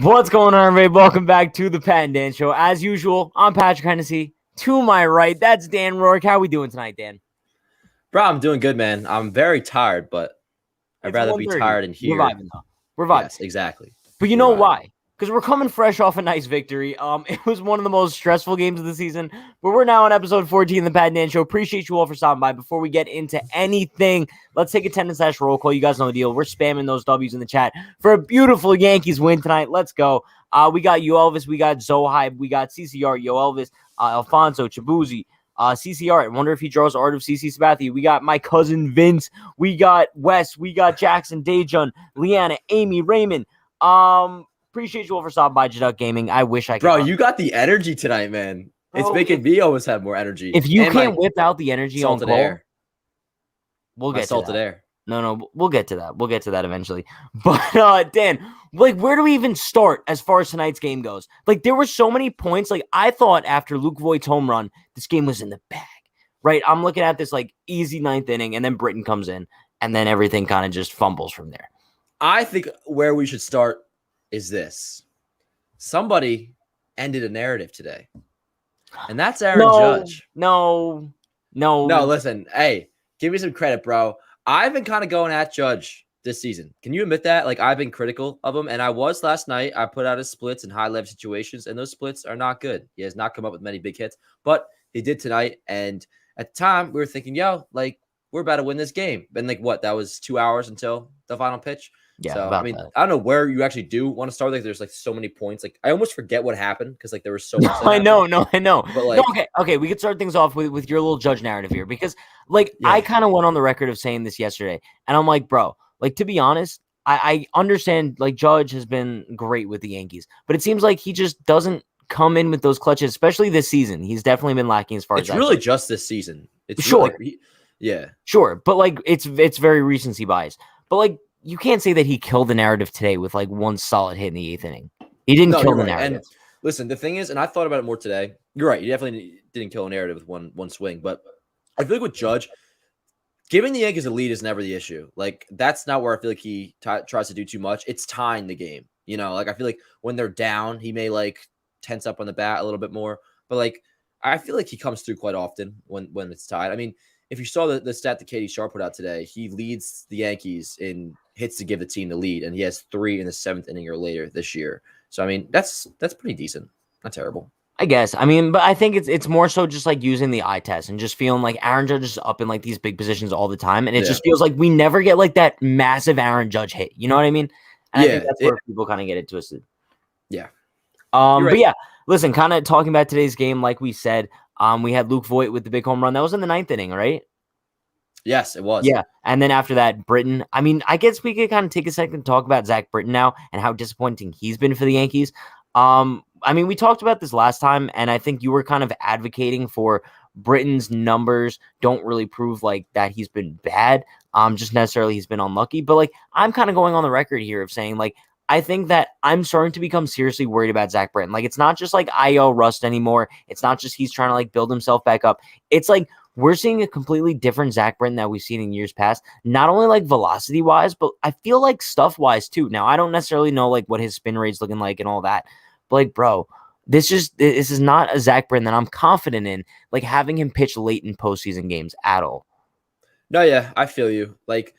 What's going on, everybody? Welcome back to the Pat and Dan Show. As usual, I'm Patrick Hennessy. To my right, that's Dan Rourke. How are we doing tonight, Dan? Bro, I'm doing good, man. I'm very tired, but I'd rather be 1:30. tired and We're here. vibing, though. We're vibing. Yes, exactly. But you know why? Because we're coming fresh off a nice victory. It was one of the most stressful games of the season, but we're now on episode 14 of the Pat and Dan Show. Appreciate you all for stopping by. Before we get into anything, let's take attendance / roll call. You guys know the deal. We're spamming those W's in the chat for a beautiful Yankees win tonight. Let's go. We got Yo Elvis, we got Zohybe, we got CCR, Yo Elvis, Alfonso, Chibuzi, CCR. I wonder if he draws Art of CC Sabathia. We got my cousin Vince, we got Wes, we got Jackson, Dejun, Leanna, Amy, Raymond. Appreciate you all for stopping by Jaduk Gaming. I wish I could. Bro, you got the energy tonight, man. Bro, it's making me always have more energy. If you can't whip out the energy on call, air. We'll get salted air. No, we'll get to that. We'll get to that eventually. But Dan, like, where do we even start as far as tonight's game goes? Like, there were so many points. Like, I thought after Luke Voigt's home run, this game was in the bag, right? I'm looking at this like easy ninth inning, and then Britton comes in, and then everything kind of just fumbles from there. I think where we should start is this. Somebody ended a narrative today, and that's Aaron Judge. No. Listen, hey, give me some credit, bro. I've been kind of going at Judge this season. Can you admit that? Like, I've been critical of him, and I was last night. I put out his splits in high-level situations, and those splits are not good. He has not come up with many big hits, but he did tonight, and at the time, we were thinking, yo, like, we're about to win this game. And, like, what? That was 2 hours until the final pitch? Yeah, so, I mean, I don't know where you actually do want to start. Like, there's, like, so many points. Like, I almost forget what happened because, like, there was so much. I know. But, like, okay. We could start things off with your little Judge narrative here because, like, I kind of went on the record of saying this yesterday, and I'm like, bro, like, to be honest, I understand, like, Judge has been great with the Yankees, but it seems like he just doesn't come in with those clutches, especially this season. He's definitely been lacking as far as it's really just this season. It's sure, really, yeah, sure, but like, it's very recency bias, but like. You can't say that he killed the narrative today with like one solid hit in the 8th inning. He didn't kill the narrative. And listen, the thing is, and I thought about it more today. You're right. He definitely didn't kill a narrative with one swing. But I feel like with Judge, giving the Yankees a lead is never the issue. Like, that's not where I feel like he tries to do too much. It's tying the game. You know, like, I feel like when they're down, he may like tense up on the bat a little bit more. But like, I feel like he comes through quite often when it's tied. I mean, if you saw the stat that Katie Sharp put out today, he leads the Yankees in hits to give the team the lead, and he has 3 in the 7th inning or later this year. So, I mean, that's pretty decent. Not terrible. I guess. I mean, but I think it's more so just like using the eye test and just feeling like Aaron Judge is up in like these big positions all the time, and it just feels like we never get like that massive Aaron Judge hit. You know what I mean? And I think that's where people kind of get it twisted. Yeah. Right. But yeah, listen, kind of talking about today's game, like we said, we had Luke Voigt with the big home run. That was in the 9th inning, right? Yes, it was. Yeah, and then after that, Britton. I mean, I guess we could kind of take a second to talk about Zach Britton now and how disappointing he's been for the Yankees. I mean, we talked about this last time, and I think you were kind of advocating for Britton's numbers don't really prove like that he's been bad. Just necessarily he's been unlucky. But like, I'm kind of going on the record here of saying like, I think that I'm starting to become seriously worried about Zach Britton. Like, it's not just like IL rust anymore. It's not just he's trying to like build himself back up. It's like we're seeing a completely different Zach Britton that we've seen in years past. Not only like velocity wise, but I feel like stuff wise too. Now, I don't necessarily know like what his spin rate's looking like and all that. But like, bro, this is not a Zach Britton that I'm confident in, like having him pitch late in postseason games at all. No, yeah, I feel you. Like,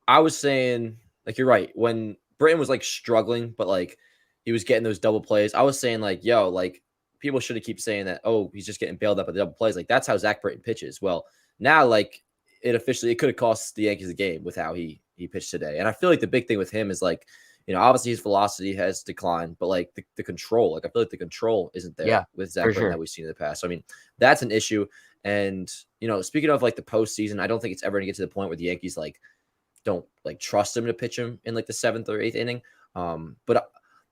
I was saying, like, you're right. When Britton was like struggling, but like he was getting those double plays, I was saying like, yo, like people should have keep saying that, oh, he's just getting bailed up at the double plays. Like, that's how Zach Britton pitches. Well, now like it could have cost the Yankees the game with how he pitched today. And I feel like the big thing with him is like, you know, obviously his velocity has declined, but like the control, like I feel like the control isn't there with Zach Britton that we've seen in the past. So I mean, that's an issue. And you know, speaking of like the postseason, I don't think it's ever gonna get to the point where the Yankees like don't like trust him to pitch him in like the 7th or 8th inning. But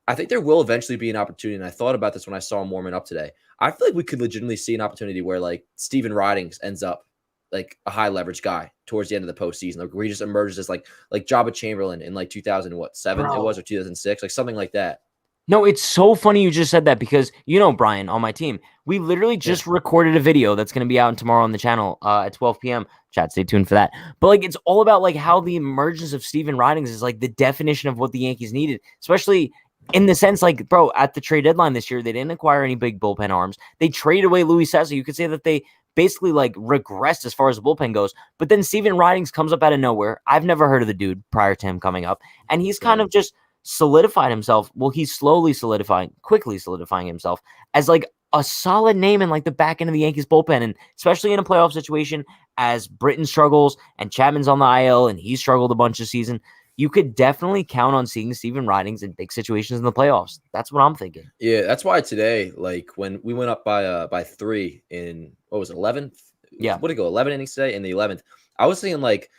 I think there will eventually be an opportunity. And I thought about this when I saw him warming up today. I feel like we could legitimately see an opportunity where like Steven Ridings ends up like a high leverage guy towards the end of the postseason, like where he just emerges as like Jabba Chamberlain in like 2007 it was, or 2006, like something like that. No, it's so funny you just said that because, you know, Brian, on my team, we literally just recorded a video that's going to be out tomorrow on the channel at 12 p.m. Chat, stay tuned for that. But, like, it's all about, like, how the emergence of Steven Ridings is, like, the definition of what the Yankees needed, especially in the sense, like, bro, at the trade deadline this year, they didn't acquire any big bullpen arms. They traded away Luis Cessa. You could say that they basically like regressed as far as the bullpen goes. But then Steven Ridings comes up out of nowhere. I've never heard of the dude prior to him coming up, and he's kind Same. of just solidified himself. Well, he's quickly solidifying himself as like a solid name in like the back end of the Yankees bullpen, and especially in a playoff situation as Britton struggles and Chapman's on the IL and he struggled a bunch this season. You could definitely count on seeing Steven Ridings in big situations in the playoffs. That's what I'm thinking. Yeah, that's why today, like when we went up by 3 in what was it, 11th? Yeah. What did it go 11 innings today in the 11th? I was thinking like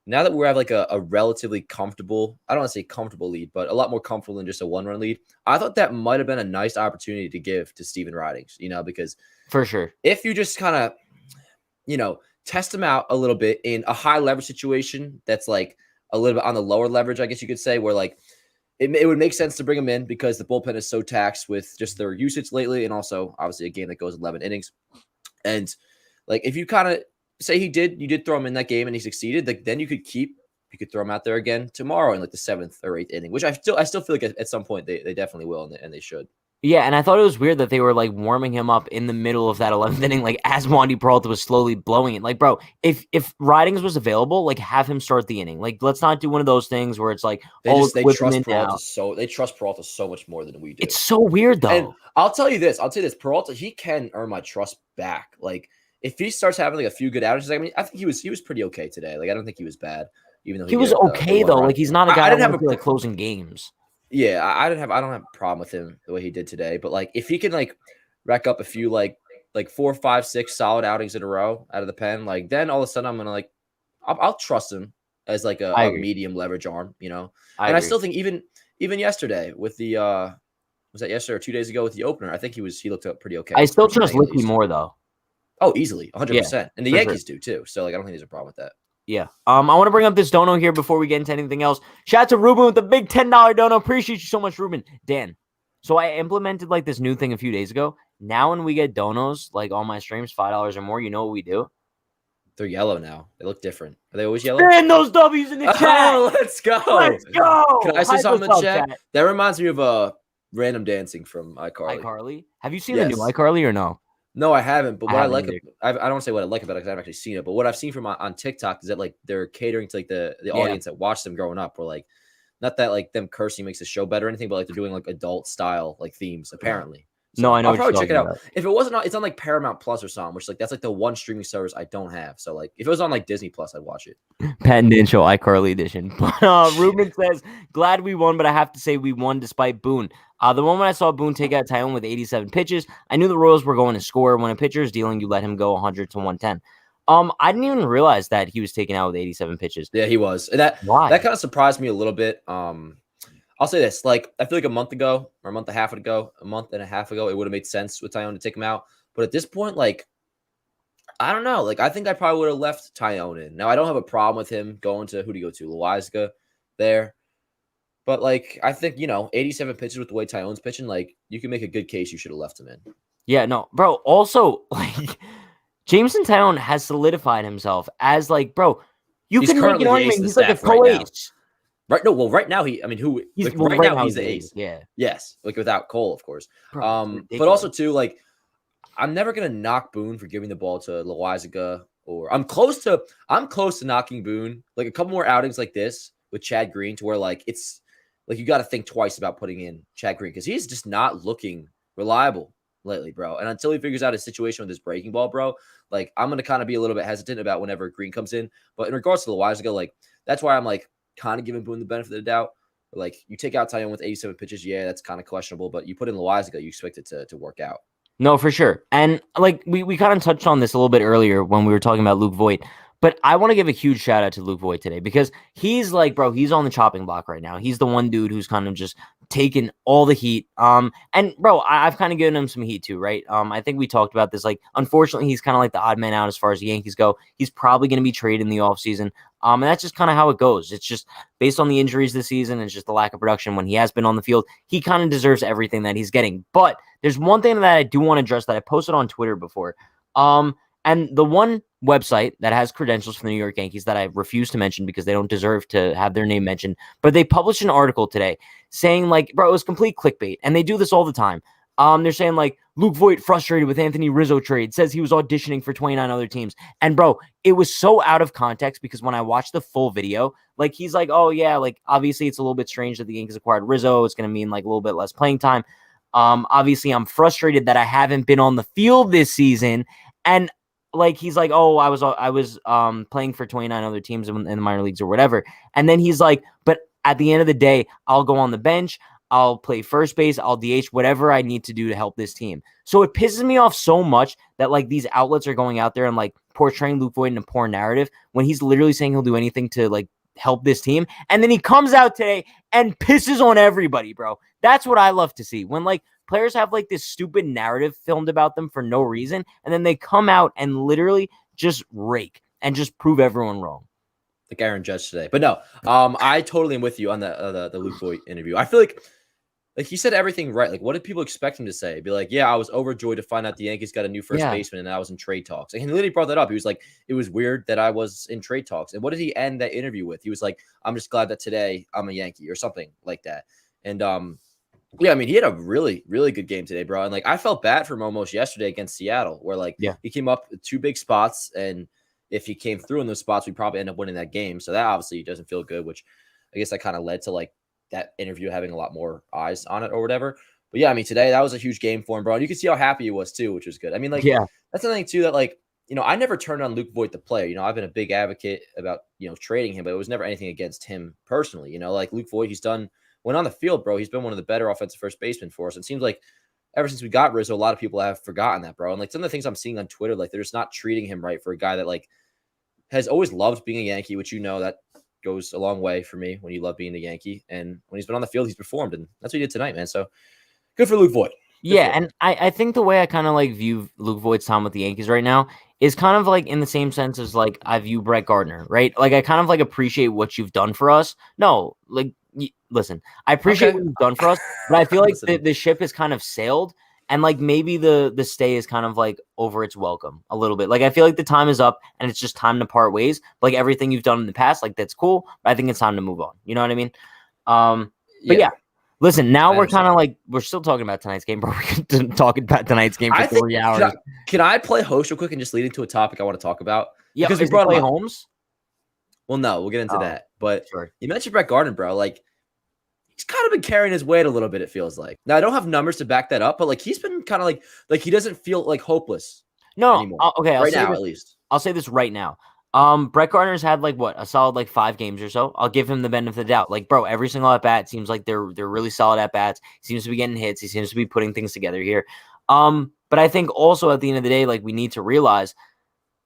now that we have like a relatively comfortable, I don't want to say comfortable lead, but a lot more comfortable than just a 1-run lead. I thought that might have been a nice opportunity to give to Steven Ridings, because For sure. if you just kind of, test him out a little bit in a high leverage situation that's like a little bit on the lower leverage, I guess you could say, where like it would make sense to bring him in because the bullpen is so taxed with just their usage lately, and also obviously a game that goes 11 innings. And like if you kind of say you did throw him in that game and he succeeded, like then you could throw him out there again tomorrow in like the 7th or 8th inning, which I still feel like at some point they definitely will and they should. Yeah, and I thought it was weird that they were like warming him up in the middle of that 11th inning, like as Wandy Peralta was slowly blowing it. Like, bro, if Ridings was available, like have him start the inning. Like, let's not do one of those things where it's like, They whip him trust in Peralta now. so much more than we do. It's so weird And though. I'll tell you this, Peralta, he can earn my trust back. Like if he starts having like a few good outages, I mean, I think he was pretty okay today. Like I don't think he was bad, even though He he was gave up the okay one though. run. Like he's not a guy I I didn't want have to feel a like closing games. yeah, I don't have a problem with him the way he did today. But like if he can like rack up a few like 4, 5, 6 solid outings in a row out of the pen, like then all of a sudden I'm gonna like I'll trust him as like I a agree. medium leverage arm, I And I agree. still think even yesterday with the was that yesterday or 2 days ago with the opener, I think he looked up pretty okay I still first trust inning at Licky least. more though. Oh, easily, Yeah, 100%. And the for sure. Yankees do too. So like I don't think there's a problem with that. Yeah. I want to bring up this dono here before we get into anything else. Shout out to Ruben with the big $10 dono. Appreciate you so much, Ruben. Dan. So I implemented like this new thing a few days ago. Now when we get donos, like on my streams, $5 or more, you know what we do? They're yellow now. They look different. Are they always yellow? Spin those W's in the chat. Oh, let's go. Let's go. Can I say Hype something us in up, chat? That reminds me of random dancing from iCarly. iCarly. Have you seen the new Yes. iCarly or no? No, I haven't. But I what I haven't like, either. I don't want to say what I like about it because I haven't actually seen it. But what I've seen from on TikTok is that like they're catering to like the audience that watched them growing up. Or like, not that like them cursing makes the show better or anything, but like they're doing like adult style like themes apparently. So No, I know I'll what probably you're check it talking out. about. If it wasn't, it's on like Paramount Plus or something, which like that's like the one streaming service I don't have. So like if it was on like Disney Plus, I'd watch it. Pat and Dan Show iCarly edition. But Ruben says, glad we won, but I have to say we won despite Boone. The moment I saw Boone take out Tyone with 87 pitches, I knew the Royals were going to score. When a pitcher is dealing, you let him go 100 to 110. I didn't even realize that he was taken out with 87 pitches. Yeah, he was. And that kind of surprised me a little bit. I'll say this, like I feel like a month and a half ago, it would have made sense with Tyone to take him out. But at this point, like I don't know. Like I think I probably would have left Tyone in. Now I don't have a problem with him going to who do you go to? Loizaga there. But like I think, 87 pitches with the way Tyone's pitching, like you can make a good case you should have left him in. Yeah, no, bro. Also, like Jameson Tyone has solidified himself as like, bro, he's can make an argument. He's like a co-ace. Right. No, well, right now he's the ace. Yeah. Yes. Like without Cole, of course. Bro, but also too, like, I'm never gonna knock Boone for giving the ball to Loizaga, or I'm close to knocking Boone. Like a couple more outings like this with Chad Green to where like it's like you gotta think twice about putting in Chad Green because he's just not looking reliable lately, bro. And until he figures out his situation with his breaking ball, bro, like I'm gonna kind of be a little bit hesitant about whenever Green comes in. But in regards to Loizaga, like that's why I'm like kind of giving Boone the benefit of the doubt. Like you take out Tyone with 87 pitches, yeah, that's kind of questionable. But you put in Loizaga, you expect it to work out. No, for sure. And like we kind of touched on this a little bit earlier when we were talking about Luke Voit. But I want to give a huge shout out to Luke Voit today because he's like, bro, he's on the chopping block right now. He's the one dude who's kind of just taking all the heat. And bro, I've kind of given him some heat too, right? I think we talked about this. Like, unfortunately, he's kind of like the odd man out as far as the Yankees go. He's probably going to be traded in the offseason. And that's just kind of how it goes. It's just based on the injuries this season. It's just the lack of production when he has been on the field. He kind of deserves everything that he's getting. But there's one thing that I do want to address that I posted on Twitter before. And the one website that has credentials for the New York Yankees that I refuse to mention because they don't deserve to have their name mentioned, but they published an article today saying, like, bro, it was complete clickbait. And they do this all the time. They're saying, like, Luke Voigt frustrated with Anthony Rizzo trade, says he was auditioning for 29 other teams. And, bro, it was so out of context because when I watched the full video, like, he's like, oh, yeah, like, obviously it's a little bit strange that the Yankees acquired Rizzo. It's going to mean, like, a little bit less playing time. Obviously, I'm frustrated that I haven't been on the field this season. And like he's like, oh, I was playing for 29 other teams in the minor leagues or whatever. And then he's like, but at the end of the day, I'll go on the bench, I'll play first base, I'll DH, whatever I need to do to help this team. So it pisses me off so much that like these outlets are going out there and like portraying Luke Voigt in a poor narrative when he's literally saying he'll do anything to like help this team. And then he comes out today and pisses on everybody, bro. That's what I love to see. When like players have like this stupid narrative filmed about them for no reason, and then they come out and literally just rake and just prove everyone wrong. Like Aaron Judge today. But no, I totally am with you on the Luke Voigt interview. I feel like he said everything right. Like, what did people expect him to say? Be like, yeah, I was overjoyed to find out the Yankees got a new first baseman and I was in trade talks. And he literally brought that up. He was like, it was weird that I was in trade talks. And what did he end that interview with? He was like, I'm just glad that today I'm a Yankee or something like that. And yeah, I mean, he had a really, really good game today, bro. And like, I felt bad for him almost yesterday against Seattle, where like he came up with 2 big spots, and if he came through in those spots, we probably end up winning that game. So that obviously doesn't feel good, which I guess that kind of led to like that interview having a lot more eyes on it or whatever. But yeah, I mean, today that was a huge game for him, bro. And you can see how happy he was too, which was good. I mean, like, that's the thing too that like, you know, I never turned on Luke Voigt, the player. You know, I've been a big advocate about, you know, trading him, but it was never anything against him personally. You know, like Luke Voigt, when on the field, bro, he's been one of the better offensive first basemen for us. It seems like ever since we got Rizzo, a lot of people have forgotten that, bro. And like some of the things I'm seeing on Twitter, like they're just not treating him right for a guy that like has always loved being a Yankee, which, you know, that goes a long way for me when you love being a Yankee. And when he's been on the field, he's performed. And that's what he did tonight, man. So good for Luke Voigt. Yeah, and I think the way I kind of like view Luke Voigt's time with the Yankees right now is kind of like in the same sense as like I view Brett Gardner, right? Like I kind of like appreciate what you've done for us. No, like listen, I appreciate what you've done for us, but I feel like the ship has kind of sailed, and like maybe the stay is kind of like over its welcome a little bit. Like I feel like the time is up and it's just time to part ways. Like everything you've done in the past, like that's cool, but I think it's time to move on. You know what I mean? But yeah. Listen, now we're kind of like, we're still talking about tonight's game, but we're talking about tonight's game for 3 hours. Can I play host real quick and just lead into a topic I want to talk about? Yeah, because we brought play Holmes. Well, no, we'll get into that. But you mentioned Brett Gardner, bro. Like, he's kind of been carrying his weight a little bit, it feels like. Now, I don't have numbers to back that up, but like he's been kind of like he doesn't feel like hopeless anymore. Okay, right now, at least. I'll say this right now. Brett Gardner's had like what a solid like 5 games or so. I'll give him the benefit of the doubt. Like, bro, every single at bat seems like they're really solid at bats. He seems to be getting hits. He seems to be putting things together here. But I think also at the end of the day, like we need to realize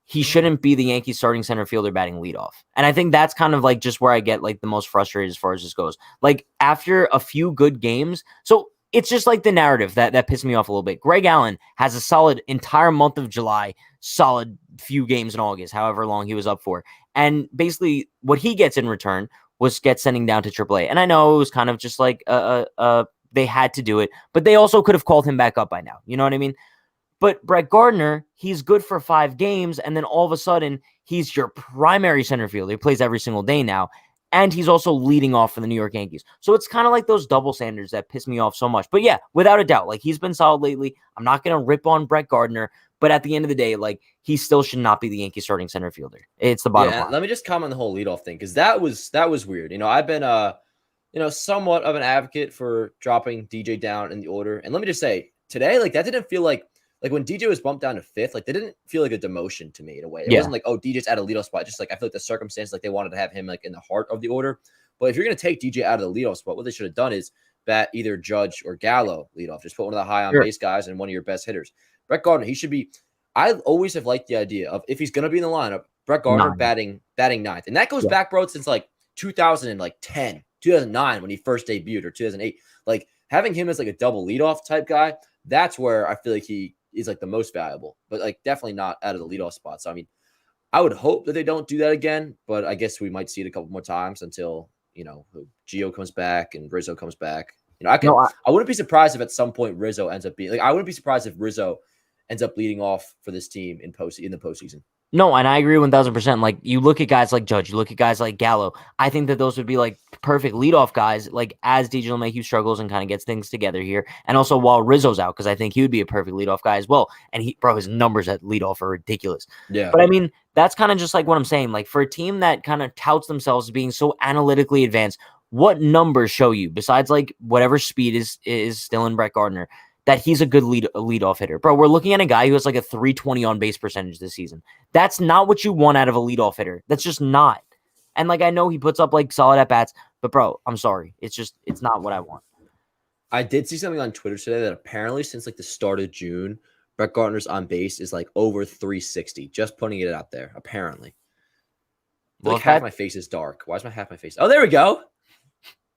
he shouldn't be the Yankees starting center fielder batting leadoff. And I think that's kind of like just where I get like the most frustrated as far as this goes. Like after a few good games, so it's just like the narrative that pissed me off a little bit. Greg Allen has a solid entire month of July, solid few games in August, however long he was up for. And basically what he gets in return was sending down to AAA. And I know it was kind of just like they had to do it, but they also could have called him back up by now. You know what I mean? But Brett Gardner, he's good for 5 games, and then all of a sudden, he's your primary center fielder. He plays every single day now, and he's also leading off for the New York Yankees. So it's kind of like those double standards that piss me off so much. But yeah, without a doubt, like he's been solid lately. I'm not going to rip on Brett Gardner, but at the end of the day, like he still should not be the Yankees starting center fielder. It's the bottom line. Let me just comment on the whole leadoff thing, because that was weird. You know, I've been somewhat of an advocate for dropping DJ down in the order. And let me just say, today, like that didn't feel like when DJ was bumped down to 5th, like that didn't feel like a demotion to me in a way. It wasn't like, oh, DJ's at a leadoff spot. Just like I feel like the circumstance, like they wanted to have him like in the heart of the order. But if you're gonna take DJ out of the leadoff spot, what they should have done is bat either Judge or Gallo leadoff. Just put one of the high on base guys and one of your best hitters. Brett Gardner, he should be. I always have liked the idea of if he's gonna be in the lineup, Brett Gardner batting 9th, and that goes back, bro, since like 2010, 2009 when he first debuted, or 2008. Like having him as like a double leadoff type guy, that's where I feel like he is like the most valuable, but like definitely not out of the leadoff spot. So I mean, I would hope that they don't do that again, but I guess we might see it a couple more times until, you know, Gio comes back and Rizzo comes back. You know, I wouldn't be surprised if at some point Rizzo ends up being like, I wouldn't be surprised if Rizzo ends up leading off for this team in the postseason. No, and I agree 1000%. Like you look at guys like Judge, you look at guys like Gallo. I think that those would be like perfect leadoff guys, like as DJ LeMahieu struggles and kind of gets things together here. And also while Rizzo's out, because I think he would be a perfect leadoff guy as well. And his numbers at leadoff are ridiculous. Yeah. But I mean, that's kind of just like what I'm saying. Like for a team that kind of touts themselves as being so analytically advanced, what numbers show you besides like whatever speed is still in Brett Gardner that he's a good leadoff hitter? Bro, we're looking at a guy who has like a 320 on base percentage this season. That's not what you want out of a leadoff hitter. That's just not. And like I know he puts up like solid at bats, but bro, I'm sorry. It's not what I want. I did see something on Twitter today that apparently since like the start of June, Brett Gardner's on base is like over 360. Just putting it out there, apparently. Well, like half my face is dark. Why is half my face? Oh, there we go.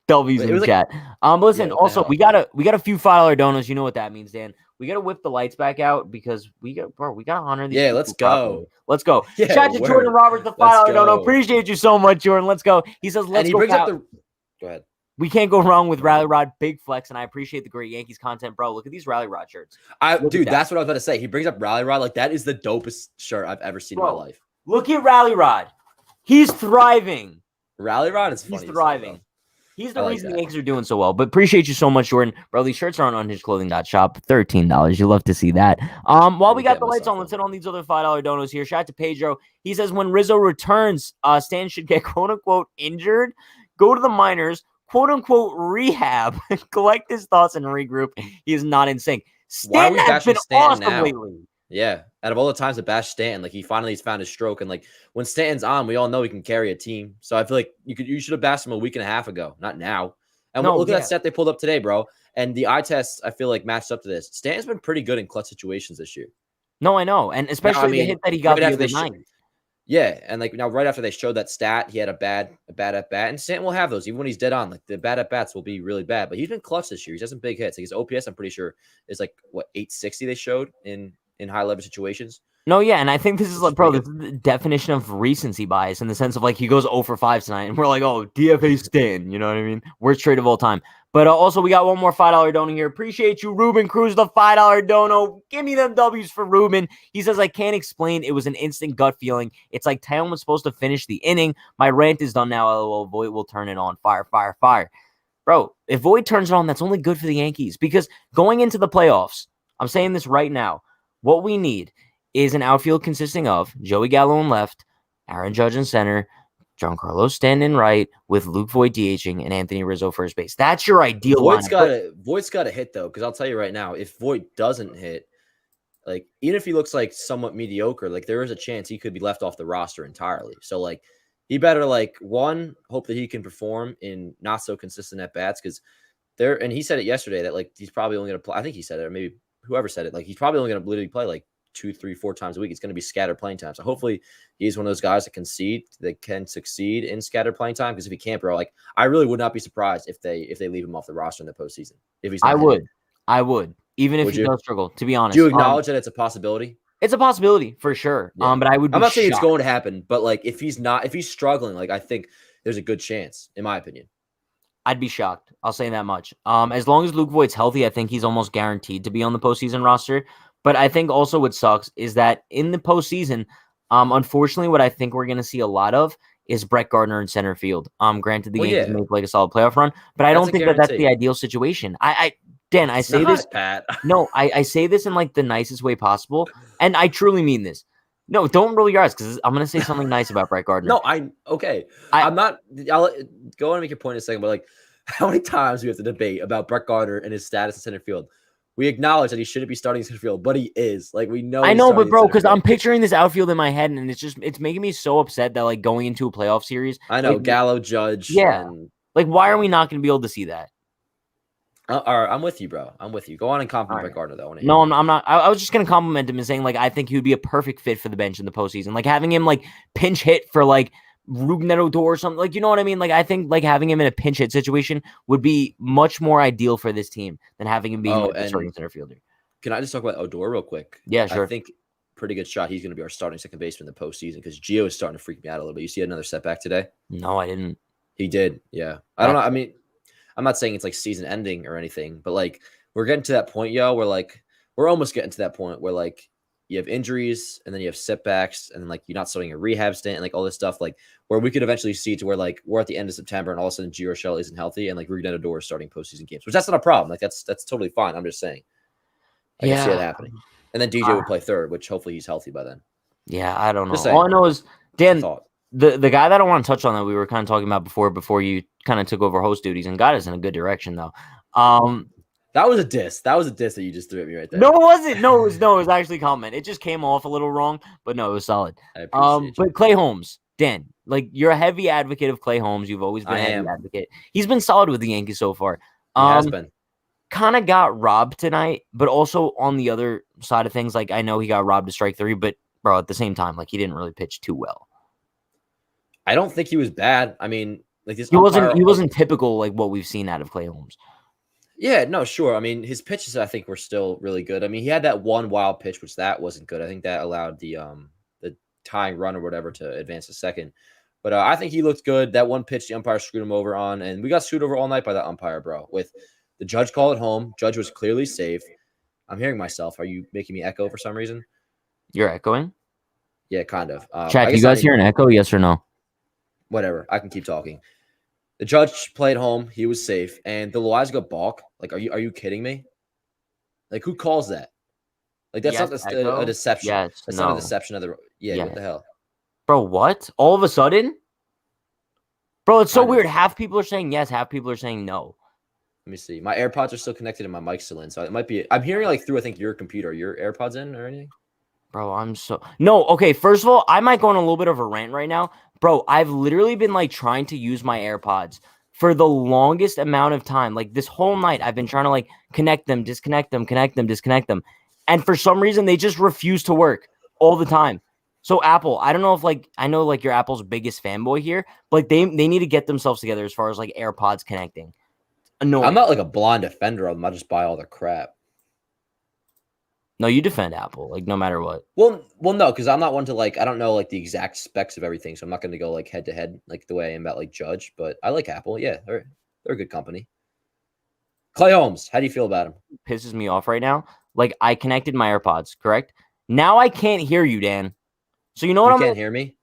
W's in the chat. Listen, yeah, also we got a few $5 donos. You know what that means, Dan. We gotta whip the lights back out because we gotta honor these. Yeah, let's go. Let's go. Yeah, shout to Jordan Roberts, the $5 dono. Appreciate you so much, Jordan. Let's go. He says, let's go. Go ahead. We can't go wrong with Rally Rod, big flex, and I appreciate the great Yankees content, bro. Look at these Rally Rod shirts. Dude, that's what I was about to say. He brings up Rally Rod. Like, that is the dopest shirt I've ever seen in my life. Look at Rally Rod. He's thriving. Rally Rod is funny. He's thriving. He's the reason the Yankees are doing so well. But appreciate you so much, Jordan. Bro, these shirts are on unhingedclothing.shop. $13. You love to see that. While we got the lights on, let's hit on these other $5 donos here. Shout out to Pedro. He says, when Rizzo returns, Stan should get quote-unquote injured, go to the minors, quote-unquote rehab, collect his thoughts, and regroup. He is not in sync. Stan has been awesome lately. Yeah. Out of all the times to bash Stanton, like he finally has found his stroke. And like when Stanton's on, we all know he can carry a team. So I feel like you should have bashed him a week and a half ago, not now. And look at that set they pulled up today, bro. And the eye test, I feel like matched up to this. Stanton's been pretty good in clutch situations this year. No, I know. And especially the hit that he got the other night. Yeah, and like now, right after they showed that stat, he had a bad at bat, and Stanton will have those even when he's dead on. Like the bad at bats will be really bad, but he's been clutch this year. He's had some big hits. Like his OPS, I'm pretty sure is like what 860 they showed in high level situations. No, yeah, and I think this is like, bro, this is the definition of recency bias in the sense of like he goes 0 for 5 tonight, and we're like, oh, DFA Stanton, you know what I mean? Worst trade of all time. But also, we got one more $5 dono here. Appreciate you, Ruben Cruz, the $5 dono. Give me them W's for Ruben. He says, I can't explain. It was an instant gut feeling. It's like Taillon was supposed to finish the inning. My rant is done now. LOL. Voit will turn it on. Fire, fire, fire. Bro, if Voit turns it on, that's only good for the Yankees. Because going into the playoffs, I'm saying this right now, what we need is an outfield consisting of Joey Gallo in left, Aaron Judge in center, Giancarlo Stanton right, with Luke Voit DHing and Anthony Rizzo first base. That's your ideal Voigt's got to hit, though, because I'll tell you right now, if Voit doesn't hit, like, even if he looks like somewhat mediocre, like, there is a chance he could be left off the roster entirely. So, like, he better, like, one, hope that he can perform in not so consistent at bats, because and he said it yesterday that, like, he's probably only going to play, I think he said it, or maybe whoever said it, like, he's probably only going to literally play, like, 2, 3, 4 times a week. It's going to be scattered playing time. So hopefully he's one of those guys that can succeed in scattered playing time. Because if he can't, bro, like I really would not be surprised if they leave him off the roster in the postseason. If he's I would, even if he does struggle, to be honest. Do you acknowledge that it's a possibility? It's a possibility for sure. Yeah. But I'm not saying it's going to happen, but like if he's struggling, like I think there's a good chance, in my opinion. I'd be shocked. I'll say that much. As long as Luke Voigt's healthy, I think he's almost guaranteed to be on the postseason roster. But I think also what sucks is that in the postseason, unfortunately, what I think we're going to see a lot of is Brett Gardner in center field. Granted, the Yankees make like a solid playoff run, but I don't think that's the ideal situation. Dan, I say this, Pat. No, I say this in like the nicest way possible, and I truly mean this. No, don't roll your eyes because I'm going to say something nice about Brett Gardner. I'm not. I'll go and make your point in a second, but like, how many times do we have to debate about Brett Gardner and his status in center field? We acknowledge that he shouldn't be starting center field, but he is. Like we know. I know, but bro, because I'm picturing this outfield in my head, and it's making me so upset that like going into a playoff series. I know like, Gallo, Judge. Yeah. Like, why are we not going to be able to see that? All right, I'm with you, bro. I'm with you. Go on and compliment Brett Gardner, though. No, I'm not. I was just going to compliment him and saying like I think he would be a perfect fit for the bench in the postseason. Like having him like pinch hit for like Ruben Odor or something, like you know what I mean? Like I think like having him in a pinch hit situation would be much more ideal for this team than having him being a starting center fielder. Can I just talk about Odor real quick? Yeah, sure. I think pretty good shot he's going to be our starting second baseman in the postseason because Gio is starting to freak me out a little bit. You see another setback today? No, I didn't. He did. Yeah, I don't know. I mean, I'm not saying it's like season ending or anything, but like we're getting to that point, where like we're almost getting to that point where like you have injuries, and then you have setbacks, and then like you're not starting a rehab stint, and like all this stuff, like where we could eventually see to where like we're at the end of September, and all of a sudden Gio Urshela isn't healthy, and like Rudy Odor is starting postseason games, which that's not a problem. Like that's totally fine. I'm just saying, I can see that Yeah. happening, and then DJ would play third, which hopefully he's healthy by then. Yeah, I don't know. Just All saying. I know is, It's a Dan, thought. the guy that I want to touch on that we were kind of talking about before you kind of took over host duties and got us in a good direction though. That was a diss. That was a diss that you just threw at me right there. No, it wasn't. No, it was actually a compliment. It just came off a little wrong, but no, it was solid. I appreciate you. But Clay Holmes, Dan, like you're a heavy advocate of Clay Holmes. You've always been a heavy advocate. He's been solid with the Yankees so far. He has been. Kind of got robbed tonight, but also on the other side of things, like I know he got robbed to strike 3, but bro, at the same time, like he didn't really pitch too well. I don't think he was bad. I mean, like this. He wasn't typical like what we've seen out of Clay Holmes. Yeah, no, sure. I mean, his pitches I think were still really good. I mean, he had that one wild pitch, which that wasn't good. I think that allowed the tying run or whatever to advance to second. But I think he looked good. That one pitch, the umpire screwed him over on, and we got screwed over all night by that umpire, bro. With the judge call at home, judge was clearly safe. I'm hearing myself. Are you making me echo for some reason? You're echoing? Yeah, kind of. Chat, do you guys hear an echo? Yes or no? Whatever. I can keep talking. The judge played home. He was safe. And the Loizaga balk. Like, are you kidding me? Like, who calls that? Like, that's not a deception. Yes, that's not a deception of the. Yeah, what the hell? Bro, what? All of a sudden? Bro, it's so weird. Half people are saying yes, half people are saying no. Let me see. My AirPods are still connected and my mic's still in. So it might be. I'm hearing like through, I think, your computer. Are your AirPods in or anything? Bro, No, okay, first of all, I might go on a little bit of a rant right now. Bro, I've literally been like trying to use my AirPods for the longest amount of time. Like this whole night, I've been trying to like connect them, disconnect them, connect them, disconnect them. And for some reason, they just refuse to work all the time. So Apple, I don't know if like, I know like you're Apple's biggest fanboy here, but like they need to get themselves together as far as like AirPods connecting. Annoying. I'm not like a blind defender of them. I just buy all the crap. No, you defend Apple, like no matter what. Well, no, because I'm not one to like, I don't know like the exact specs of everything, so I'm not going to go like head to head like the way I am about like Judge. But I like Apple. Yeah, they're a good company. Clay Holmes, how do you feel about him? Pisses me off right now. Like I connected my AirPods, correct? Now I can't hear you, Dan. So you know what? You can't hear me?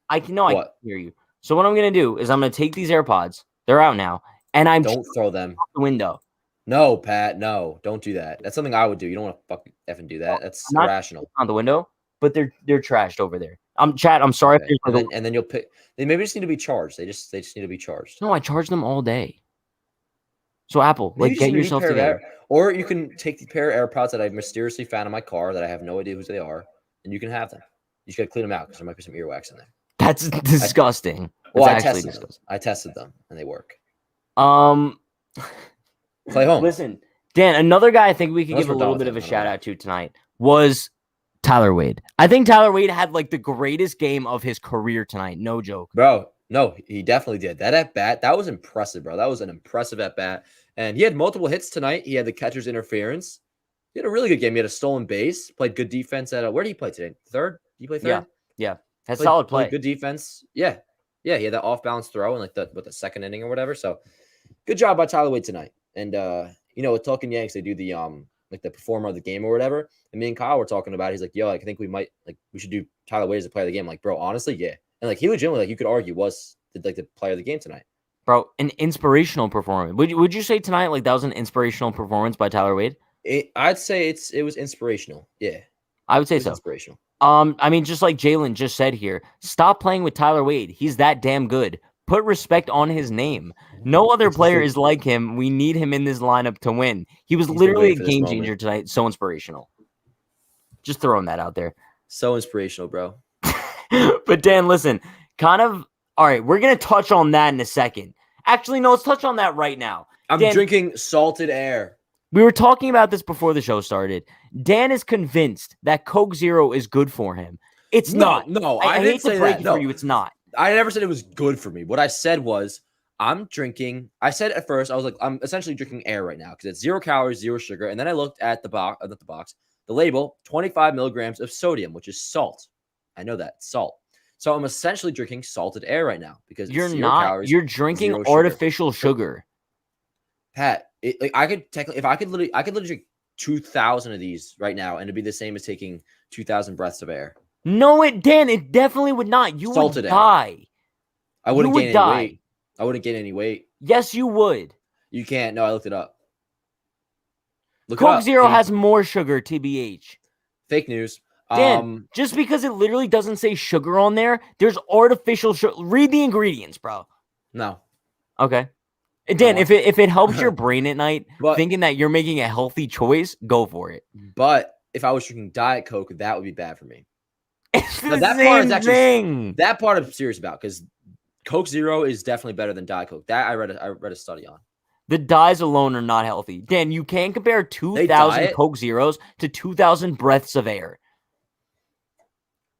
I can't hear you. So what I'm gonna do is I'm gonna take these AirPods. They're out now, and don't throw them out the window. No, Pat. No, don't do that. That's something I would do. You don't want to fucking effing do that. That's irrational. On the window, but they're trashed over there. Chat. I'm sorry. Okay. And then you'll pick. They maybe just need to be charged. They just need to be charged. No, I charge them all day. So Apple, maybe like get yourself together. Or you can take the pair of AirPods that I mysteriously found in my car that I have no idea who they are, and you can have them. You just gotta clean them out because there might be some earwax in there. That's disgusting. I tested them and they work. Clay Holmes. Listen, Dan, another guy I think we could give a little bit of a shout out to tonight was Tyler Wade. I think Tyler Wade had like the greatest game of his career tonight. No joke. Bro, no, he definitely did. That at bat, that was impressive, bro. That was an impressive at bat. And he had multiple hits tonight. He had the catcher's interference. He had a really good game. He had a stolen base, played good defense at where did he play today? Third? Did he play third? Yeah. That's solid play. Good defense. Yeah. He had that off balance throw in like the second inning or whatever. So good job by Tyler Wade tonight. And with Talking Yanks, they do the like the performer of the game or whatever. And me and Kyle were talking about it. He's like, yo, I think we should do Tyler Wade as the player of the game. I'm like, bro, honestly, yeah. And like he legitimately, like you could argue, was the player of the game tonight. Bro, an inspirational performance. Would you say tonight like that was an inspirational performance by Tyler Wade? I'd say it was inspirational. Yeah. I would say so. Inspirational. I mean, just like Jalen just said here, stop playing with Tyler Wade. He's that damn good. Put respect on his name. No other player is like him. We need him in this lineup to win. He's literally a game changer tonight. So inspirational. Just throwing that out there. So inspirational, bro. But Dan, listen, all right, we're going to touch on that in a second. Actually, no, let's touch on that right now. I'm drinking salted air. We were talking about this before the show started. Dan is convinced that Coke Zero is good for him. It's not. No, I didn't hate say to break that. it No. for you. It's not. I never said it was good for me. What I said was I said at first, I was like, I'm essentially drinking air right now because it's 0 calories, 0 sugar. And then I looked at the label, 25 milligrams of sodium, which is salt. I know that, salt. So I'm essentially drinking salted air right now because you're not. Calories, you're drinking artificial sugar. Pat, I could literally drink 2,000 of these right now, and it'd be the same as taking 2,000 breaths of air. No, Dan, it definitely would not. You Salted would air. die. I You wouldn't would gain any die. weight. I wouldn't gain any weight. Yes, you would. You can't. No, I looked it up. Look it Coke up. Zero has more sugar, TBH. Fake news. Dan, just because it literally doesn't say sugar on there, there's artificial sugar. Read the ingredients, bro. No. Okay. Dan, if it helps your brain at night, But- thinking that you're making a healthy choice, go for it. But if I was drinking Diet Coke, that would be bad for me. It's the Now, that same part is actually thing. that part I'm serious about because Coke Zero is definitely better than Diet Coke. That I read a study on. The dyes alone are not healthy. Dan, you can't compare 2,000 diet? Coke Zeros to 2,000 breaths of air.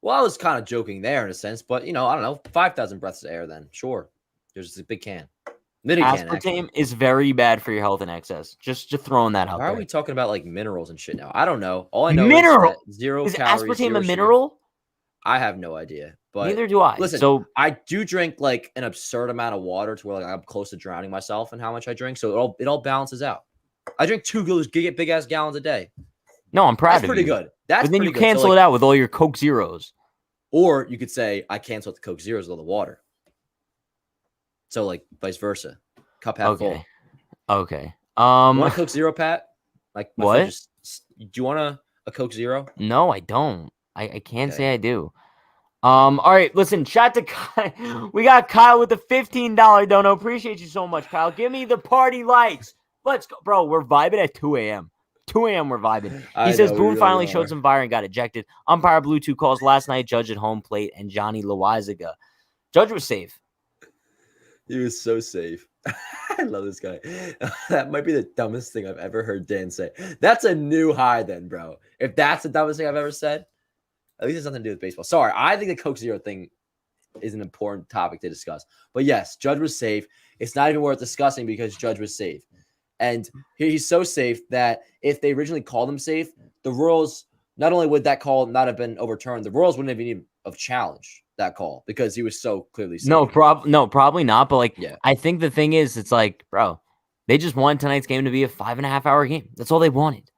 Well, I was kind of joking there in a sense, but I don't know, 5,000 breaths of air. Then sure, there's a big can. Mini can. Aspartame is very bad for your health in excess. Just throwing that out Why there. are we talking about like minerals and shit now? I don't know. All I know Mineral? is that zero Is calories. aspartame zero a sugar. mineral? I have no idea. But Neither do I. Listen, So I do drink like an absurd amount of water to where like I'm close to drowning myself in how much I drink. So it all balances out. I drink 2 big ass gallons a day. no, I'm proud That's of pretty you. good. That's But then pretty you good. cancel So, it out with all your Coke Zeros. Or you could say I cancel out the Coke Zeros with all the water. So like vice versa. Cup half full. Okay. You want a Coke Zero, Pat? Like my friend What? do you want a Coke Zero? No, I don't. I can't say I do. All right, listen, shout to Kyle. We got Kyle with the $15 dono. Appreciate you so much, Kyle. Give me the party lights. Let's go. Bro, we're vibing at 2 a.m. 2 a.m. we're vibing. He says Boone finally showed some fire and got ejected. Umpire blew 2 calls last night. Judge at home plate and Johnny Loizaga. Judge was safe. He was so safe. I love this guy. That might be the dumbest thing I've ever heard Dan say. That's a new high then, bro. If that's the dumbest thing I've ever said, at least it's nothing to do with baseball. Sorry, I think the Coke Zero thing is an important topic to discuss. But yes, Judge was safe. It's not even worth discussing because Judge was safe. And he's so safe that if they originally called him safe, the Royals, not only would that call not have been overturned, the Royals wouldn't have even have challenged that call because he was so clearly safe. No, probably not. But like, Yeah. I think the thing is, it's like, bro, they just wanted tonight's game to be a 5.5-hour game. That's all they wanted.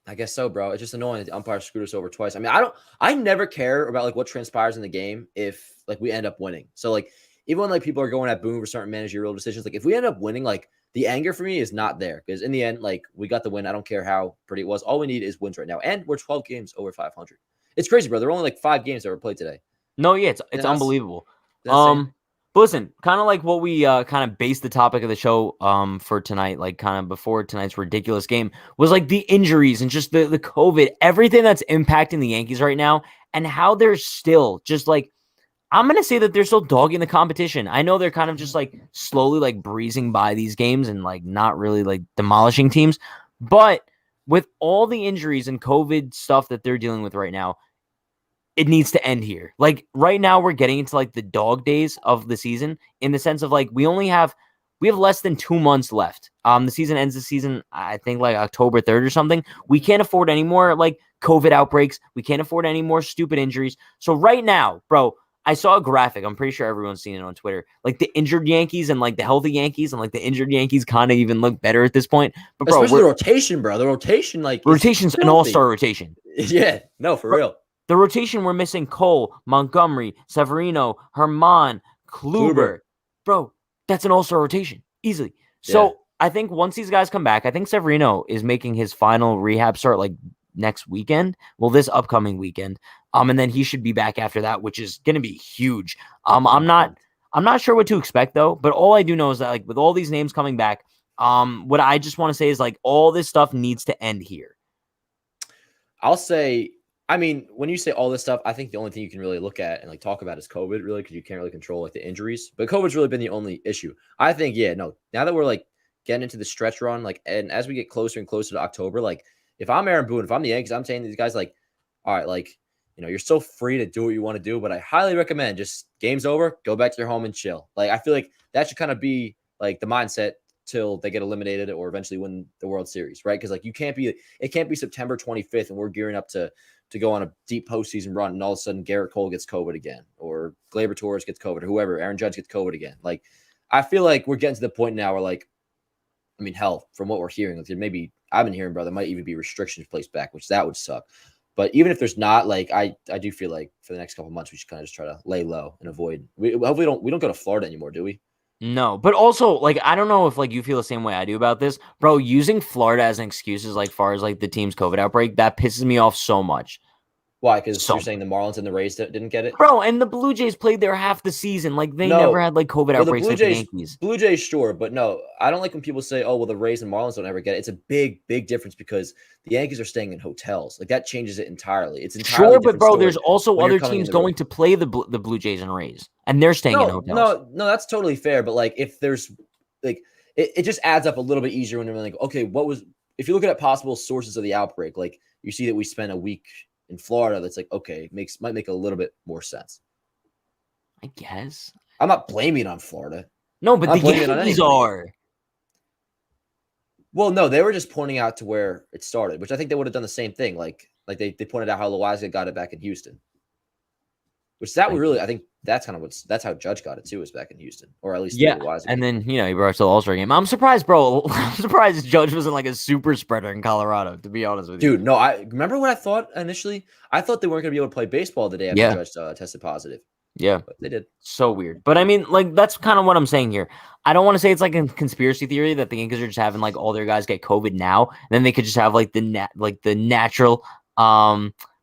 I guess so, bro. It's just annoying that the umpire screwed us over twice. I mean, I never care about like what transpires in the game if like we end up winning. So like even when like people are going at Boone for certain managerial decisions, like if we end up winning, like the anger for me is not there because in the end, like we got the win. I don't care how pretty it was. All we need is wins right now, and we're 12 games over 500. It's crazy, bro. There are only like 5 games that were played today. No, yeah, it's unbelievable. But listen, kind of like what we kind of based the topic of the show for tonight, like kind of before tonight's ridiculous game, was like the injuries and just the COVID, everything that's impacting the Yankees right now, and how they're still just like, I'm gonna say that they're still dogging the competition. I know they're kind of just like slowly like breezing by these games and like not really like demolishing teams, but with all the injuries and COVID stuff that they're dealing with right now, it needs to end here. Like right now we're getting into like the dog days of the season in the sense of like we have less than 2 months left. The season ends this season, I think like October 3rd or something. We can't afford any more like COVID outbreaks. We can't afford any more stupid injuries. So right now, bro, I saw a graphic. I'm pretty sure everyone's seen it on Twitter. Like the injured Yankees and like the healthy Yankees and like the injured Yankees kind of even look better at this point. But bro, especially the rotation, bro. The rotation, like rotation's an all-star rotation. Yeah, no, for real. The rotation, we're missing Cole, Montgomery, Severino, Herman, Kluber. Bro, that's an all-star rotation, easily. So I think once these guys come back, I think Severino is making his final rehab start like next weekend. Well, this upcoming weekend. And then he should be back after that, which is going to be huge. I'm not sure what to expect though, but all I do know is that like with all these names coming back, what I just want to say is like all this stuff needs to end here. I'll say, I mean, when you say all this stuff, I think the only thing you can really look at and like talk about is COVID, really, because you can't really control like the injuries. But COVID's really been the only issue. I think, now that we're like getting into the stretch run, like, and as we get closer and closer to October, like, if I'm Aaron Boone, if I'm the Yankees, I'm saying to these guys, like, all right, like, you're so free to do what you want to do, but I highly recommend just game's over, go back to your home and chill. Like, I feel like that should kind of be like the mindset till they get eliminated or eventually win the World Series, right? Because like it can't be September 25th and we're gearing up to go on a deep postseason run, and all of a sudden Garrett Cole gets COVID again, or Gleyber Torres gets COVID, or whoever, Aaron Judge gets COVID again. Like, I feel like we're getting to the point now where, like, I mean, hell, from what we're hearing, like, maybe I've been hearing, bro, there might even be restrictions placed back, which that would suck. But even if there's not, like I do feel like for the next couple of months we should kind of just try to lay low and avoid. Hopefully we don't go to Florida anymore, do we? No, but also like I don't know if like you feel the same way I do about this, bro. Using Florida as an excuse as like far as like the team's COVID outbreak, that pisses me off so much. Why? Because So you're saying the Marlins and the Rays didn't get it? bro, and the Blue Jays played there half the season. Like they never No. had like COVID Well, the outbreaks like the Yankees. Blue Jays, sure, but no, I don't like when people say, "Oh, well, the Rays and Marlins don't ever get it." It's a big difference because the Yankees are staying in hotels. Like that changes it entirely. It's entirely Sure, but different bro, there's story also when you're other coming in teams the road. going to play the Blue Jays and Rays, and they're staying in No, hotels. no, that's totally fair. But like, if there's like, it just adds up a little bit easier when you're like, okay, what was if you're looking at possible sources of the outbreak? Like, you see that we spent a week in Florida. That's like, okay, might make a little bit more sense. I guess. I'm not blaming it on Florida. No, but I'm the not blaming it on Yankees anybody. are. Well, no, they were just pointing out to where it started, which I think they would have done the same thing. Like they pointed out how Loaiza got it back in Houston. Which that would really, I think that's kind of that's how Judge got it too, is back in Houston, or at least Yeah, Loaiza. and then he brought it to the All-Star game. I'm surprised, bro. I'm surprised Judge wasn't like a super spreader in Colorado. To be honest with you, dude, no, I remember what I thought initially. I thought they weren't going to be able to play baseball the day after Judge tested positive. Yeah, but they did. So weird. But I mean, like that's kind of what I'm saying here. I don't want to say it's like a conspiracy theory that the Yankees are just having like all their guys get COVID now, and then they could just have like the natural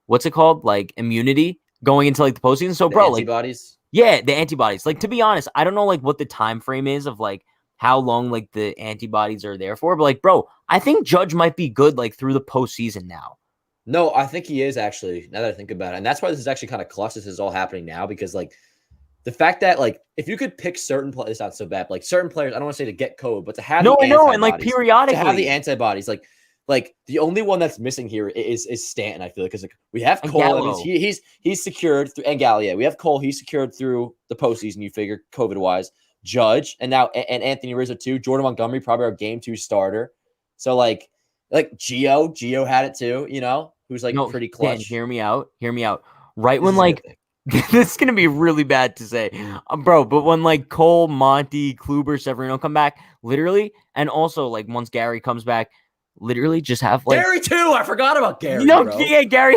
what's it called, like immunity going into like the postseason. So, bro, antibodies. Yeah, the antibodies. Like, to be honest, I don't know like what the time frame is of like how long like the antibodies are there for, but like, bro, I think Judge might be good like through the postseason now. No, I think he is actually, now that I think about it. And that's why this is actually kind of clutch. This is all happening now because like the fact that like if you could pick certain players, it's not so bad. Like certain players, I don't want to say to get COVID, but to have no, I know, and like periodically to have the antibodies, like the only one that's missing here is Stanton. I feel because like we have Cole, I mean, he's secured through, and Gallo. Yeah, we have Cole, he's secured through the postseason. You figure COVID wise, Judge, and now and Anthony Rizzo too. Jordan Montgomery probably our game 2 starter. So like Gio had it too. You know, who's like pretty clutch. Dan, hear me out. Right when like this is gonna be really bad to say, bro, but when like Cole, Monty, Kluber, Severino come back, literally, and also like once Gary comes back. Literally, just have like Gary too. I forgot about Gary. No, bro. Yeah, Gary.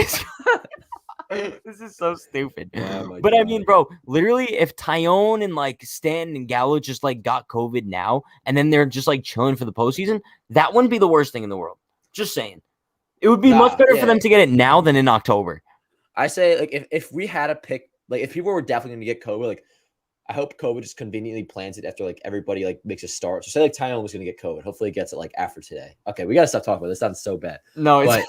This is so stupid. Oh but God. I mean, bro, literally, if Tyone and like Stanton and Gallo just like got COVID now, and then they're just like chilling for the postseason, that wouldn't be the worst thing in the world. Just saying, it would be much better for them to get it now than in October. I say like if we had a pick, like if people were definitely going to get COVID, like. I hope COVID just conveniently plans it after like everybody like makes a start. So say like Tyone was going to get COVID. Hopefully he gets it like after today. Okay, we got to stop talking about this. Sounds so bad. No, but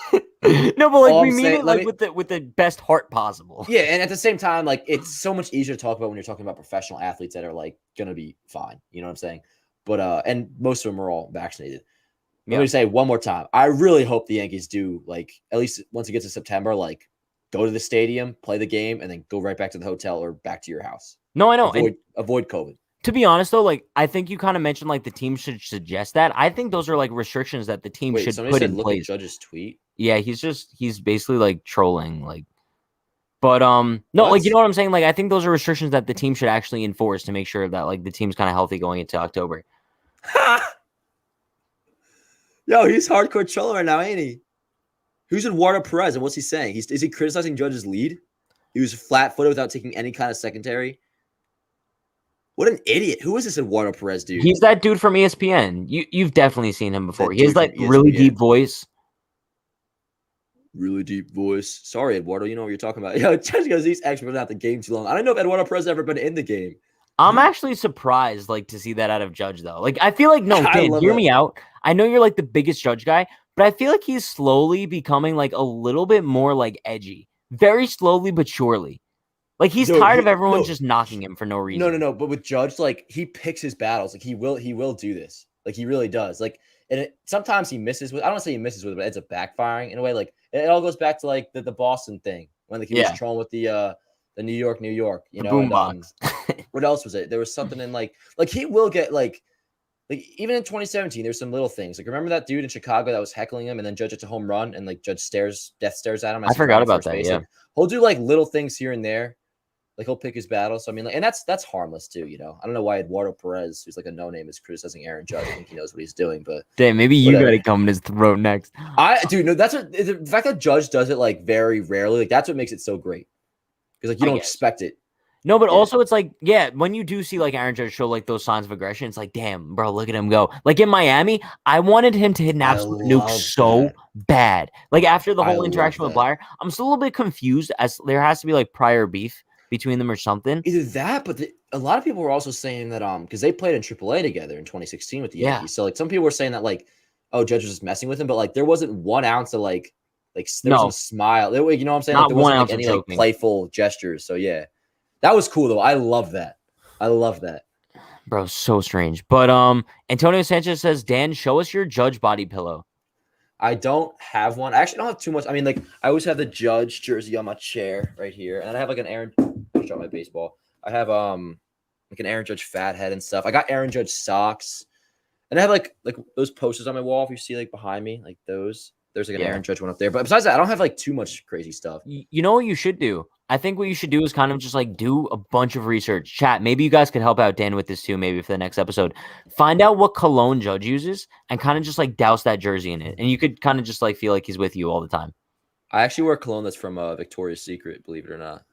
no, but like we mean it like with the best heart possible. Yeah, and at the same time, like it's so much easier to talk about when you're talking about professional athletes that are like going to be fine. You know what I'm saying? But and most of them are all vaccinated. Let me say one more time. I really hope the Yankees do like at least once it gets to September, like go to the stadium, play the game, and then go right back to the hotel or back to your house. No, I know. Avoid COVID. To be honest, though, like I think you kind of mentioned like the team should suggest that. I think those are like restrictions that the team should put in place. Look at Judge's tweet. Yeah, he's basically like trolling, like. But no, like you know what I'm saying. Like I think those are restrictions that the team should actually enforce to make sure that like the team's kind of healthy going into October. Yo, he's hardcore trolling right now, ain't he? Who's Eduardo Perez and what's he saying? Is he criticizing Judge's lead? He was flat-footed without taking any kind of secondary. What an idiot. Who is this Eduardo Perez dude? He's that dude from ESPN. You've definitely seen him before. He has like really deep voice. Really deep voice. Sorry, Eduardo. You know what you're talking about. Yo, Judge goes, he's actually been out the game too long. I don't know if Eduardo Perez has ever been in the game. I'm actually surprised like to see that out of Judge though. Like I feel like Dan, hear me out. I know you're like the biggest Judge guy, but I feel like he's slowly becoming like a little bit more like edgy. Very slowly but surely. Like he's tired of everyone just knocking him for no reason. No. But with Judge, like he picks his battles. Like he will do this. Like he really does. Like and sometimes he misses with. I don't want to say he misses with it, but it ends up backfiring in a way. Like it all goes back to like the Boston thing when he was trolling with the New York. You know, boombox. What else was it? There was something in like he will get like even in 2017, there's some little things. Like remember that dude in Chicago that was heckling him, and then Judge hits a home run, and like Judge death stares at him. I forgot about that. Yeah, like, he'll do like little things here and there. Like he'll pick his battle. So I mean, like, and that's harmless too. You know, I don't know why Eduardo Perez, who's like a no name, is criticizing Aaron Judge. I think he knows what he's doing, but Damn, maybe you got whatever. to come in his throat next. Dude, no, that's what the fact that Judge does it like very rarely. Like that's what makes it so great because like you I don't guess. expect it. No, but Yeah. also it's like, yeah, when you do see like Aaron Judge show like those signs of aggression, it's like, damn, bro, look at him go. Like in Miami, I wanted him to hit an I absolute nuke love so that. bad. Like after the I whole love interaction with that. Blair, I'm still a little bit confused as there has to be like prior beef between them or something. Either that, but a lot of people were also saying that because they played in AAA together in 2016 with the Yeah. Yankees. So like some people were saying that like, oh, Judge was just messing with him, but like there wasn't 1 ounce of like there wasn't a smile. You know what I'm saying? Like Not there 1 wasn't like ounce of any like joking. playful gestures. So yeah, that was cool though. I love that. I love that. Bro, so strange. But Antonio Sanchez says, Dan, show us your Judge body pillow. I don't have one. I actually don't have too much. I mean, like I always have the Judge jersey on my chair right here, and I have like an Aaron. I dropped my baseball. I have like an Aaron Judge fat head and stuff. I got Aaron Judge socks, and I have like those posters on my wall. If you see like behind me, like those. There's like an Aaron Judge one up there. But besides that, I don't have like too much crazy stuff. You know what you should do? I think what you should do is kind of just like do a bunch of research. Chat, maybe you guys could help out Dan with this too, maybe for the next episode. Find out what cologne Judge uses and kind of just like douse that jersey in it. And you could kind of just like feel like he's with you all the time. I actually wear cologne that's from Victoria's Secret, believe it or not.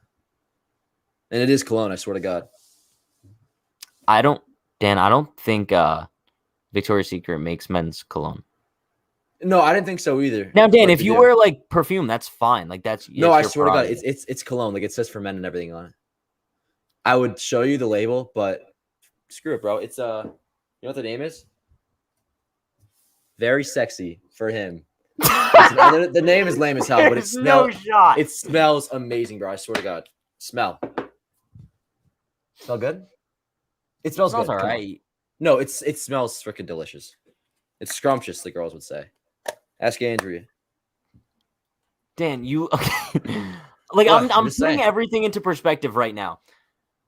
And it is cologne, I swear to God. I don't think Victoria's Secret makes men's cologne. No, I didn't think so either. Now, Dan, if you wear like perfume, that's fine. Like that's no, I swear to God, it's cologne. Like it says for men and everything on it. I would show you the label, but screw it, bro. It's you know what the name is? Very Sexy for him. The name is lame as hell, but it smells amazing, bro. I swear to God. Smell good? It smells good. All right. No, it smells freaking delicious. It's scrumptious, the girls would say. Ask Andrea. Dan, you okay. Like I'm putting everything into perspective right now.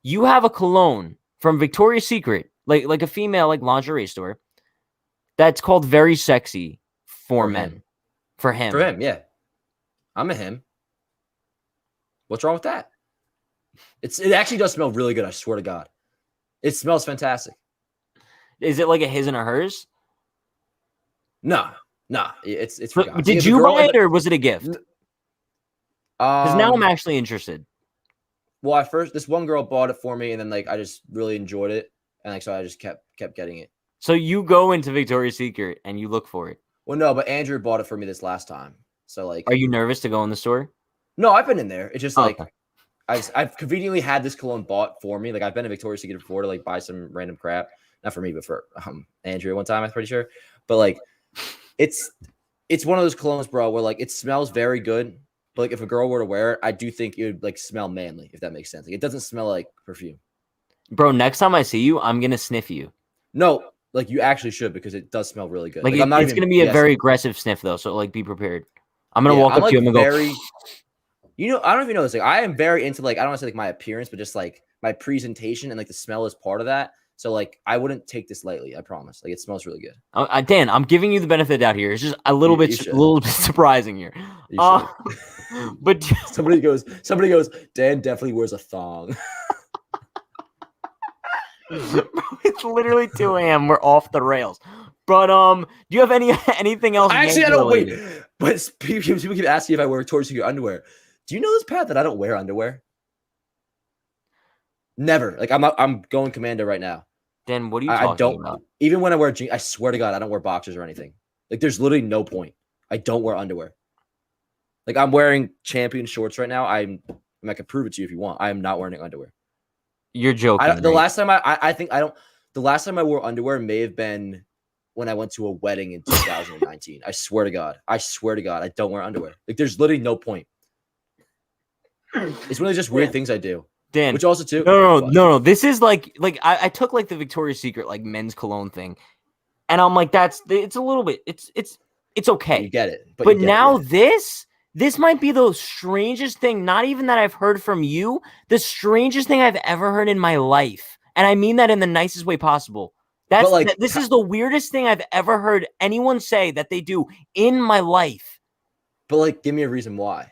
You have a cologne from Victoria's Secret, like a female like lingerie store, that's called Very Sexy for men. Him. For him. For him, yeah. I'm a him. What's wrong with that? It actually does smell really good, I swear to God. It smells fantastic. Is it like a his and a hers? No. It's for guys. Did you buy it or was it a gift? Because now I'm actually interested. Well, at first, this one girl bought it for me, and then like I just really enjoyed it, and like so I just kept getting it. So you go into Victoria's Secret and you look for it. Well, no, but Andrew bought it for me this last time. So like, are you nervous to go in the store? No, I've been in there. It's just like okay. I've conveniently had this cologne bought for me. Like I've been in Victoria's Secret before to like buy some random crap, not for me, but for Andrew one time. I'm pretty sure, but like it's one of those colognes, bro, where like it smells very good. But like if a girl were to wear it, I do think it would like smell manly, if that makes sense. Like it doesn't smell like perfume. Bro, next time I see you, I'm gonna sniff you. No, like you actually should because it does smell really good. Like it's gonna be a very aggressive sniff though, so like be prepared. I'm gonna walk up to you and go. You know, I don't know if you know this. Like I am very into like I don't want to say like my appearance, but just like my presentation and like the smell is part of that. So like I wouldn't take this lightly. I promise. Like it smells really good. Dan, I'm giving you the benefit of the doubt here. It's just a little bit surprising here. But somebody goes, Dan definitely wears a thong. It's literally 2 a.m. We're off the rails. But do you have anything else? Actually, I don't wait. But people keep asking if I wear Victoria's Secret underwear. Do you know this, Pat, that I don't wear underwear? Never. Like I'm going commando right now. Dan, what are you talking about? Even when I wear jeans, I swear to God, I don't wear boxers or anything. Like there's literally no point. I don't wear underwear. Like I'm wearing champion shorts right now. I can prove it to you if you want. I am not wearing underwear. You're joking. The last time the last time I wore underwear may have been when I went to a wedding in 2019. I swear to God. I don't wear underwear. Like there's literally no point. It's really just weird things I do. Dan, which also too. No. This is like I took like the Victoria's Secret like men's cologne thing, and I'm like it's a little bit it's okay. You get it, but now this might be the strangest thing. Not even that I've heard from you. The strangest thing I've ever heard in my life, and I mean that in the nicest way possible. This is the weirdest thing I've ever heard anyone say that they do in my life. But like, give me a reason why.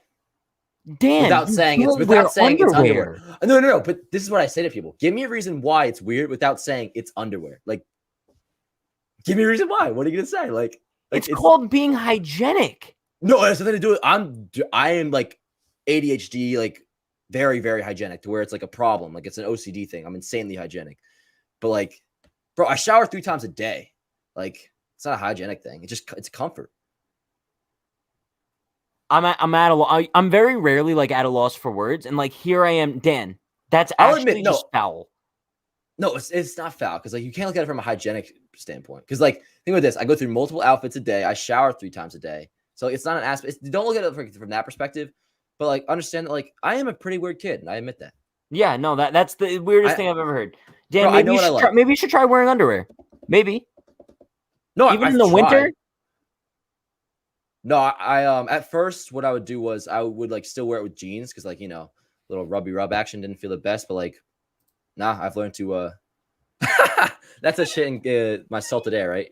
Dan, without you saying it's don't wear underwear. underwear. No. But this is what I say to people: give me a reason why it's weird without saying it's underwear. Like, give me a reason why. What are you gonna say? Like It's called being hygienic. no, it has nothing to do with. I am like ADHD, like very very hygienic to where it's like a problem. Like it's an OCD thing. I'm insanely hygienic, but like, bro, I shower 3 times a day. Like it's not a hygienic thing. It's comfort. I'm at a loss. I'm very rarely like at a loss for words, and like here I am, Dan. That's I'll admit, actually just foul. No, it's not foul because like you can't look at it from a hygienic standpoint. Because like think about this: I go through multiple outfits a day. I shower 3 times a day, so it's not an aspect. Don't look at it from that perspective, but like understand that like I am a pretty weird kid, and I admit that. Yeah, no, that's the weirdest thing I've ever heard. Dan, Bro, I know what I like. Maybe you should try wearing underwear. Maybe. No, even I've in the tried. winter. No, I at first what I would do was I would like still wear it with jeans because like little rub action didn't feel the best, but like nah, I've learned to that's a shit in my salted air, right?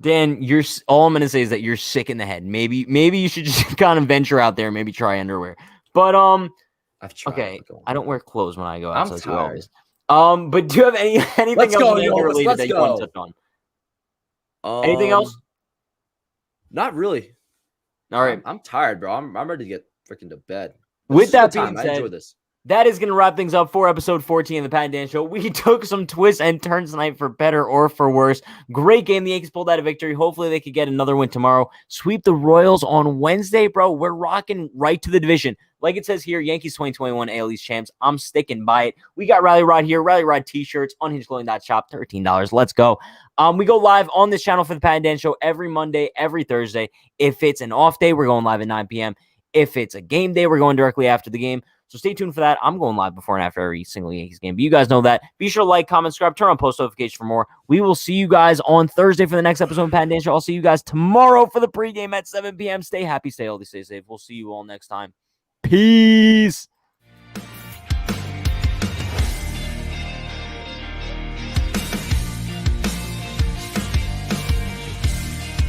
Dan, all I'm gonna say is that you're sick in the head. Maybe you should just kind of venture out there, and maybe try underwear. But I've tried. Okay, I don't wear clothes when I go out. I'm so it's tired. hilarious. But do you have anything Let's else go, related that you want to touch on? Anything else? Not really. All right. I'm tired, bro. I'm ready to get freaking to bed. With that being said, I enjoy this. That is going to wrap things up for episode 14 of the Pat and Dan Show. We took some twists and turns tonight for better or for worse. Great game. The Yankees pulled out a victory. Hopefully they could get another win tomorrow. Sweep the Royals on Wednesday, bro. We're rocking right to the division. Like it says here, Yankees 2021 AL East champs. I'm sticking by it. We got Rally Rod here. Rally Rod t-shirts, unhingedclothing.shop, $13. Let's go. We go live on this channel for the Pat and Dan Show every Monday, every Thursday. If it's an off day, we're going live at 9 p.m. If it's a game day, we're going directly after the game. So stay tuned for that. I'm going live before and after every single Yankees game. But you guys know that. Be sure to like, comment, subscribe, turn on post notifications for more. We will see you guys on Thursday for the next episode of Pat and Dan Show. I'll see you guys tomorrow for the pregame at 7 p.m. Stay happy, stay healthy, stay safe. We'll see you all next time. Peace.